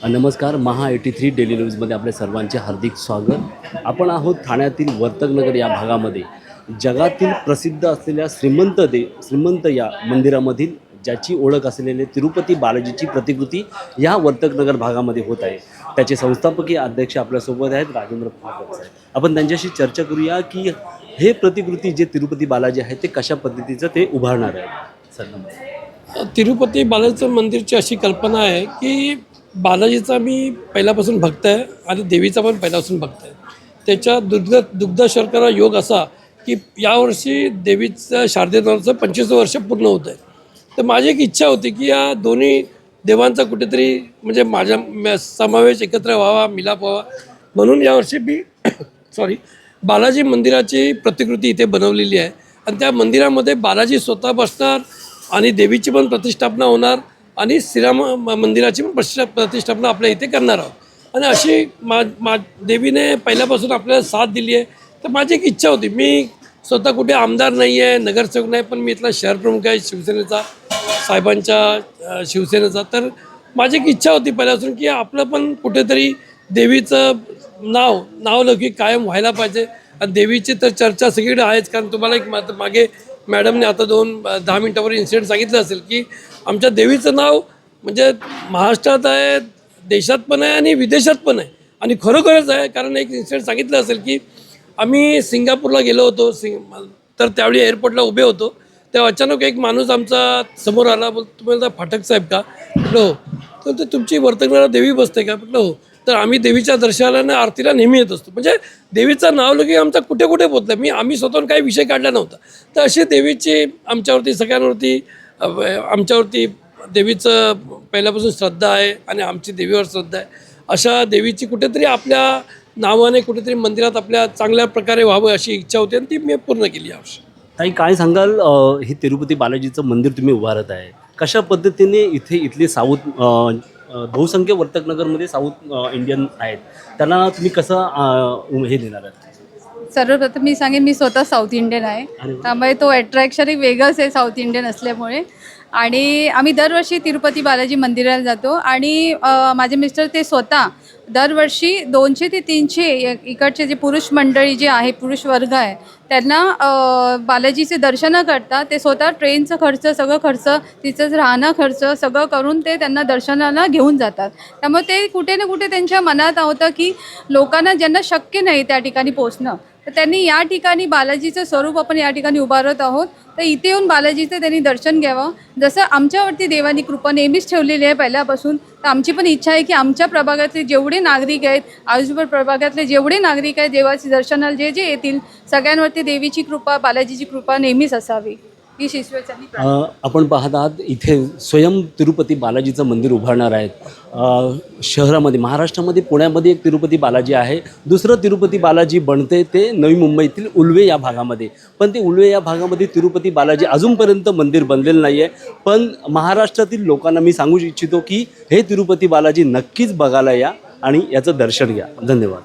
नमस्कार. महा 83 डेली न्यूजमध्ये आपल्या सर्वांचे हार्दिक स्वागत. आपण आहोत ठाण्यातील वर्तकनगर या भागामध्ये. जगातील प्रसिद्ध असलेल्या श्रीमंत या मंदिरामधील ज्याची ओळख असलेले तिरुपती बालाजीची प्रतिकृती या वर्तकनगर भागामध्ये होत आहे. त्याचे संस्थापकीय अध्यक्ष आपल्यासोबत आहेत, राजेंद्र फाटक साहेब. आपण त्यांच्याशी चर्चा करूया की हे प्रतिकृती जे तिरुपती बालाजी आहे ते कशा पद्धतीचं ते उभारणार आहे. सर नमस्कार. तिरुपती बालाजीचं मंदिरची अशी कल्पना आहे की बालाजीचा मी पहिल्यापासून भक्त आहे आणि देवीचा पण पहिल्यापासून भक्त आहे. त्याच्या दुग्ध शर्करा योग असा की यावर्षी देवीचं शारदेनवराचं 25 वर्ष पूर्ण होत आहे. तर माझी एक इच्छा होती की या दोन्ही देवांचा कुठेतरी म्हणजे माझ्या समावेश एकत्र व्हावा, मिलाप व्हावा, म्हणून यावर्षी मी बालाजी मंदिराची प्रतिकृती इथे बनवलेली आहे. आणि त्या मंदिरामध्ये बालाजी स्वतः बसणार आणि देवीची पण प्रतिष्ठापना होणार आणि श्रीराम मंदिराची पण प्रतिष्ठापना आपल्या इथे करणार आहोत. आणि अशी देवीने पहिल्यापासून आपल्याला साथ दिली आहे. तर माझी एक इच्छा होती, मी स्वतः कुठे आमदार नाही आहे, नगरसेवक नाही, पण मी इथला शहर प्रमुख आहे शिवसेनेचा, साहेबांच्या शिवसेनेचा. तर माझी एक इच्छा होती पहिल्यापासून की आपलं पण कुठेतरी देवीचं नावलौकिक कायम व्हायला पाहिजे. आणि देवीची तर चर्चा सगळीकडे आहेच, कारण तुम्हाला एक मागे मॅडमने आता 10 मिनटावर इन्सिडेंट सांगितलं असेल की आमच्या देवीचं नाव म्हणजे महाराष्ट्रात आहे, देशात पण आहे आणि विदेशात पण आहे. आणि खरोखरच आहे, कारण एक इन्सिडेंट सांगितलं असेल की आम्ही सिंगापूरला गेलो होतो, तर त्यावेळी एअरपोर्टला उभे होतो, तेव्हा अचानक एक माणूस आमचा समोर आला. तुम्ही फाटक साहेब का? म्हटलं हो. तर तुमची वर्तकनगरला देवी बसते का? म्हटलं हो. तर आम्ही देवीच्या दर्शनाला आरतीला नेहमी येत असतो. म्हणजे देवीचं नाव लगे आमचा कुठे कुठे पोचलं. आम्ही स्वतःहून काही विषय काढला नव्हता. तर अशी देवीची आमच्यावरती सगळ्यांवरती आमच्यावरती देवीचं पहिल्यापासून श्रद्धा आहे आणि आमची देवीवर श्रद्धा आहे. अशा देवीची कुठेतरी आपल्या नावाने कुठेतरी मंदिरात आपल्या चांगल्या प्रकारे व्हावं अशी इच्छा होती आणि ती मी पूर्ण केली यावर्षी. ताई काय सांगाल, हे तिरुपती बालाजीचं मंदिर तुम्ही उभारत आहे, कशा पद्धतीने इथले साऊथ बहुसंख्य वर्तकनगरमध्ये साऊथ इंडियन आहेत, त्यांना तुम्ही कसं हे देणार आहात? सर्वप्रथम मी सांगेन, मी स्वतः साऊथ इंडियन आहे, त्यामुळे तो अट्रॅक्शन एक वेगळंच आहे साऊथ इंडियन असल्यामुळे. आणि आम्ही दरवर्षी तिरुपती बालाजी मंदिराला जातो आणि माझे मिस्टर ते स्वतः दरवर्षी 200 ते 300 इकडचे जे पुरुष मंडळी जे आहे, पुरुष वर्ग आहे, त्यांना बालाजीचे दर्शनं करतात. ते स्वतः ट्रेनचं खर्च, सगळं खर्च, तिथंच राहणं खर्च सगळं करून ते त्यांना दर्शनाला घेऊन जातात. त्यामुळे ते कुठे ना कुठे त्यांच्या मनात होतं की लोकांना ज्यांना शक्य नाही त्या ठिकाणी पोचणं, तर त्यांनी या ठिकाणी बालाजीचं स्वरूप आपण या ठिकाणी उभारत आहोत. तर इथे येऊन बालाजीचं त्यांनी दर्शन घ्यावं. जसं आमच्यावरती देवानी कृपा नेहमीच ठेवलेली आहे पहिल्यापासून, तर आमची पण इच्छा आहे की आमच्या प्रभागातले जेवढे नागरिक आहेत, आजूबाजूच्या प्रभागातले जेवढे नागरिक आहेत, देवाची दर्शनाला जे येतील, सगळ्यांवरती देवीची कृपा, बालाजीची कृपा नेहमीच असावी ही ईश्वराची. आपण पाहत आहात इथे स्वयं तिरुपती बालाजीचं मंदिर उभारणार आहेत. शहरामध्ये, महाराष्ट्रामध्ये, पुण्यामध्ये एक तिरुपती बालाजी आहे. दुसरं तिरुपती बालाजी बनते ते नवी मुंबईतील उल्वे या भागामध्ये. पण ते उल्वे या भागामध्ये तिरुपती बालाजी अजूनपर्यंत मंदिर बनलेलं नाही आहे. पण महाराष्ट्रातील लोकांना मी सांगू इच्छितो की हे तिरुपती बालाजी नक्कीच बघायला या आणि याचं दर्शन घ्या. धन्यवाद.